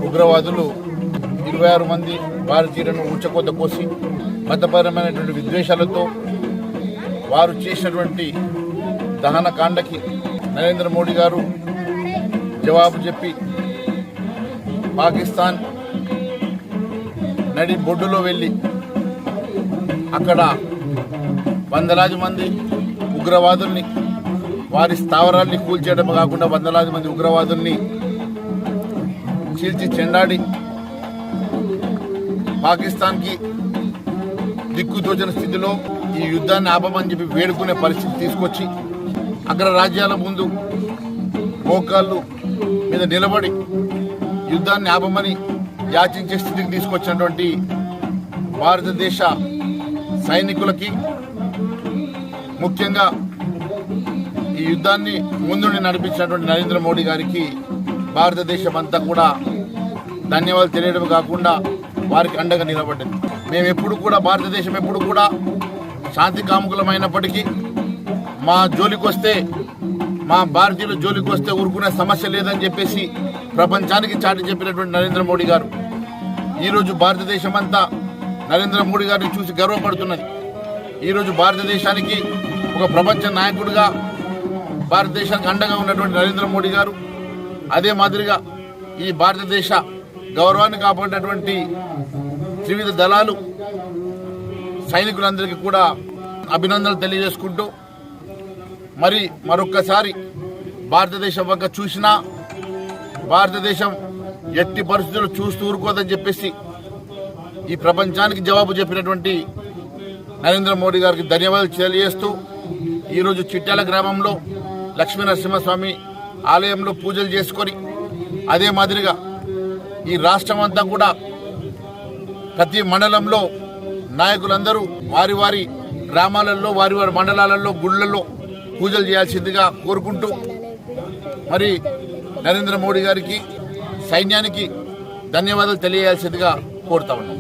ఉగ్రవాదులు 26 మంది భారతీయులను ఊచకోత కోసి మతపరమైనటువంటి విద్వేషాలతో వారు చేసినటువంటి దహనకాండకి నరేంద్ర మోడీ గారు జవాబు చెప్పి పాకిస్తాన్ నడి బొడ్డులో వెళ్ళి అక్కడ వందలాది మంది ఉగ్రవాదుల్ని వారి స్థావరాల్ని కూల్చేయడం కాకుండా వందలాది మంది ఉగ్రవాదుల్ని చీల్చి చెండాడి పాకిస్తాన్కి దిక్కుతోచిన స్థితిలో ఈ యుద్ధాన్ని ఆపమని చెప్పి వేడుకునే పరిస్థితి తీసుకొచ్చి అగ్రరాజ్యాల ముందు మోకాళ్ళు మీద నిలబడి యుద్ధాన్ని ఆపమని యాచించే స్థితికి తీసుకొచ్చినటువంటి భారతదేశ సైనికులకి, ముఖ్యంగా ఈ యుద్ధాన్ని ముందుండి నడిపించినటువంటి నరేంద్ర మోడీ గారికి భారతదేశం అంతా కూడా ధన్యవాదాలు తెలియడం కాకుండా వారికి అండగా నిలబడ్డది. మేము ఎప్పుడు కూడా భారతదేశం ఎప్పుడు కూడా శాంతి కాముకులమైనప్పటికీ మా జోలికి వస్తే, మా భారతీయుల జోలికి వస్తే ఊరుకునే సమస్య లేదని చెప్పేసి ప్రపంచానికి చాటి చెప్పినటువంటి నరేంద్ర మోడీ గారు ఈరోజు భారతదేశం అంతా నరేంద్ర మోడీ గారిని చూసి గర్వపడుతున్నది. ఈరోజు భారతదేశానికి ఒక ప్రపంచ నాయకుడిగా భారతదేశానికి అండగా ఉన్నటువంటి నరేంద్ర మోడీ గారు అదే మాదిరిగా ఈ భారతదేశ గౌరవాన్ని కాపాడినటువంటి త్రివిధ దళాలు సైనికులందరికీ కూడా అభినందనలు తెలియజేసుకుంటూ మరొక్కసారి భారతదేశం వంక చూసినా భారతదేశం ఎట్టి పరిస్థితులు చూస్తూ ఊరుకోదని చెప్పేసి ఈ ప్రపంచానికి జవాబు చెప్పినటువంటి నరేంద్ర మోడీ గారికి ధన్యవాదాలు తెలియజేస్తూ ఈరోజు చిట్యాల గ్రామంలో లక్ష్మీ నరసింహస్వామి ఆలయంలో పూజలు చేసుకొని అదే మాదిరిగా ఈ రాష్ట్రం అంతా కూడా ప్రతి మండలంలో నాయకులందరూ వారి వారి గ్రామాలలో వారి వారి మండలాలలో గుళ్ళల్లో పూజలు చేయాల్సిందిగా కోరుకుంటూ నరేంద్ర మోడీ గారికి సైన్యానికి ధన్యవాదాలు తెలియజేయాల్సిందిగా కోరుతా ఉన్నాం.